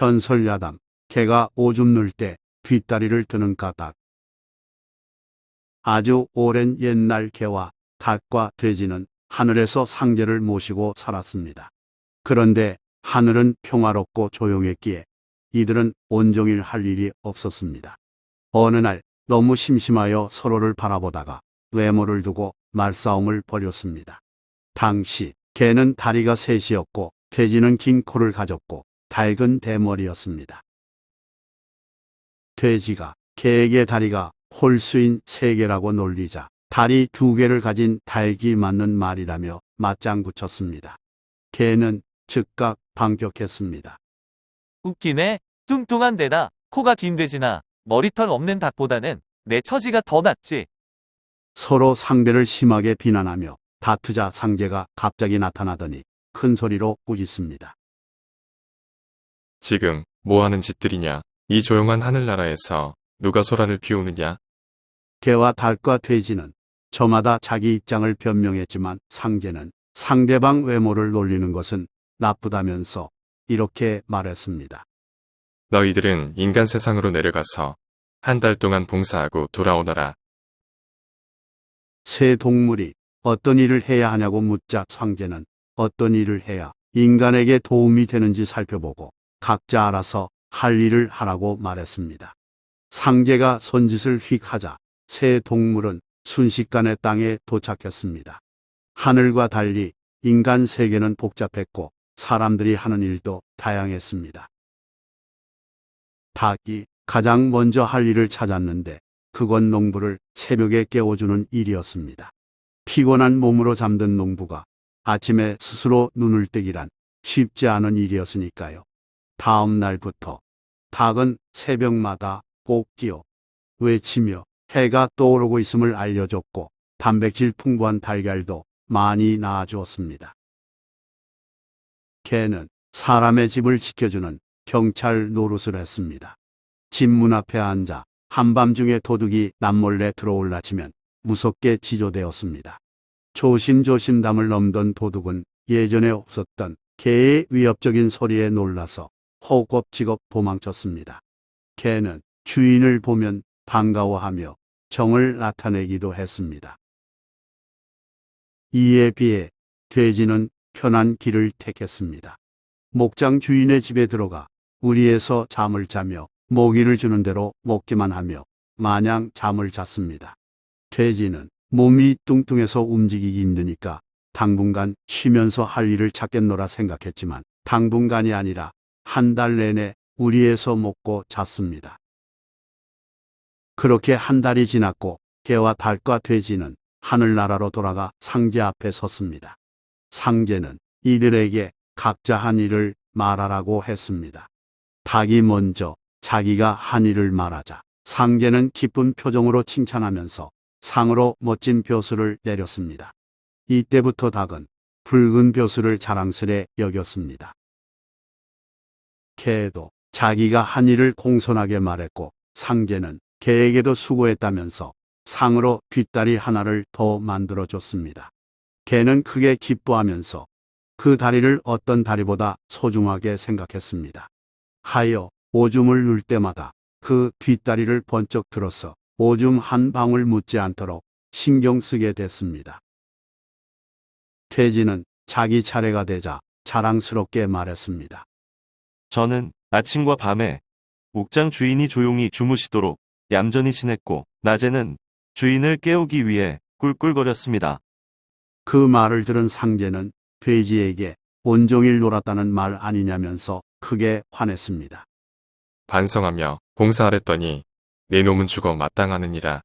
전설야담, 개가 오줌 눌 때 뒷다리를 드는 까닭. 아주 오랜 옛날 개와 닭과 돼지는 하늘에서 상제를 모시고 살았습니다. 그런데 하늘은 평화롭고 조용했기에 이들은 온종일 할 일이 없었습니다. 어느 날 너무 심심하여 서로를 바라보다가 외모를 두고 말싸움을 벌였습니다. 당시 개는 다리가 셋이었고 돼지는 긴 코를 가졌고 닭은 대머리였습니다. 돼지가 개에게 다리가 홀수인 3개라고 놀리자 다리 2개를 가진 닭이 맞는 말이라며 맞장구쳤습니다. 개는 즉각 반격했습니다. 웃기네. 뚱뚱한 데다 코가 긴 돼지나 머리털 없는 닭보다는 내 처지가 더 낫지. 서로 상대를 심하게 비난하며 다투자 상제가 갑자기 나타나더니 큰 소리로 꾸짖습니다. 지금 뭐 하는 짓들이냐? 이 조용한 하늘나라에서 누가 소란을 피우느냐? 개와 닭과 돼지는 저마다 자기 입장을 변명했지만 상제는 상대방 외모를 놀리는 것은 나쁘다면서 이렇게 말했습니다. 너희들은 인간 세상으로 내려가서 한 달 동안 봉사하고 돌아오너라. 새 동물이 어떤 일을 해야 하냐고 묻자 상제는 어떤 일을 해야 인간에게 도움이 되는지 살펴보고 각자 알아서 할 일을 하라고 말했습니다. 상제가 손짓을 휙 하자 새 동물은 순식간에 땅에 도착했습니다. 하늘과 달리 인간 세계는 복잡했고 사람들이 하는 일도 다양했습니다. 닭이 가장 먼저 할 일을 찾았는데 그건 농부를 새벽에 깨워주는 일이었습니다. 피곤한 몸으로 잠든 농부가 아침에 스스로 눈을 뜨기란 쉽지 않은 일이었으니까요. 다음 날부터 닭은 새벽마다 꼭 깨어 외치며 해가 떠오르고 있음을 알려줬고 단백질 풍부한 달걀도 많이 낳아주었습니다. 개는 사람의 집을 지켜주는 경찰 노릇을 했습니다. 집 문 앞에 앉아 한밤중에 도둑이 남몰래 들어올라치면 무섭게 지조되었습니다. 조심조심 담을 넘던 도둑은 예전에 없었던 개의 위협적인 소리에 놀라서 허겁지겁 도망쳤습니다. 개는 주인을 보면 반가워하며 정을 나타내기도 했습니다. 이에 비해 돼지는 편한 길을 택했습니다. 목장 주인의 집에 들어가 우리에서 잠을 자며 먹이를 주는 대로 먹기만 하며 마냥 잠을 잤습니다. 돼지는 몸이 뚱뚱해서 움직이기 힘드니까 당분간 쉬면서 할 일을 찾겠노라 생각했지만 당분간이 아니라 한 달 내내 우리에서 먹고 잤습니다. 그렇게 한 달이 지났고 개와 닭과 돼지는 하늘나라로 돌아가 상제 앞에 섰습니다. 상제는 이들에게 각자 한 일을 말하라고 했습니다. 닭이 먼저 자기가 한 일을 말하자 상제는 기쁜 표정으로 칭찬하면서 상으로 멋진 벼슬을 내렸습니다. 이때부터 닭은 붉은 벼슬을 자랑스레 여겼습니다. 개도 자기가 한 일을 공손하게 말했고 상제는 개에게도 수고했다면서 상으로 뒷다리 하나를 더 만들어줬습니다. 개는 크게 기뻐하면서 그 다리를 어떤 다리보다 소중하게 생각했습니다. 하여 오줌을 눌 때마다 그 뒷다리를 번쩍 들어서 오줌 한 방울 묻지 않도록 신경 쓰게 됐습니다. 돼지는 자기 차례가 되자 자랑스럽게 말했습니다. 저는 아침과 밤에 목장 주인이 조용히 주무시도록 얌전히 지냈고 낮에는 주인을 깨우기 위해 꿀꿀거렸습니다. 그 말을 들은 상제는 돼지에게 온종일 놀았다는 말 아니냐면서 크게 화냈습니다. 반성하며 봉사하랬더니 내 놈은 죽어 마땅하느니라.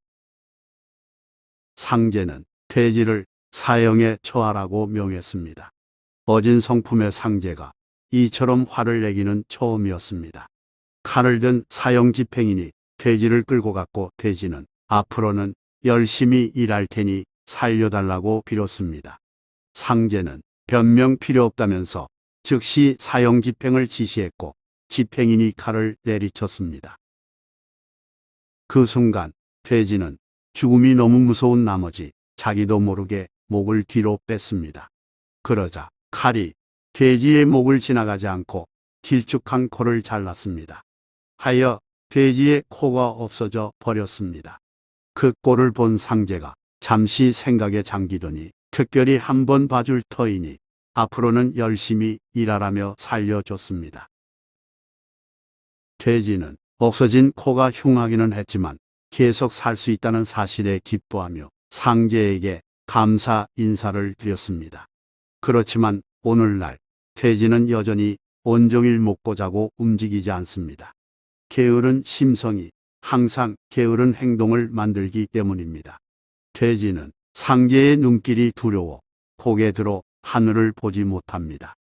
상제는 돼지를 사형에 처하라고 명했습니다. 어진 성품의 상제가 이처럼 화를 내기는 처음이었습니다. 칼을 든 사형 집행인이 돼지를 끌고 갔고 돼지는 앞으로는 열심히 일할 테니 살려달라고 빌었습니다. 상제는 변명 필요 없다면서 즉시 사형 집행을 지시했고 집행인이 칼을 내리쳤습니다. 그 순간 돼지는 죽음이 너무 무서운 나머지 자기도 모르게 목을 뒤로 뺐습니다. 그러자 칼이 돼지의 목을 지나가지 않고 길쭉한 코를 잘랐습니다. 하여 돼지의 코가 없어져 버렸습니다. 그 꼴을 본 상제가 잠시 생각에 잠기더니 특별히 한번 봐줄 터이니 앞으로는 열심히 일하라며 살려줬습니다. 돼지는 없어진 코가 흉하기는 했지만 계속 살 수 있다는 사실에 기뻐하며 상제에게 감사 인사를 드렸습니다. 그렇지만 오늘날 돼지는 여전히 온종일 먹고 자고 움직이지 않습니다. 게으른 심성이 항상 게으른 행동을 만들기 때문입니다. 돼지는 상제의 눈길이 두려워 고개 들어 하늘을 보지 못합니다.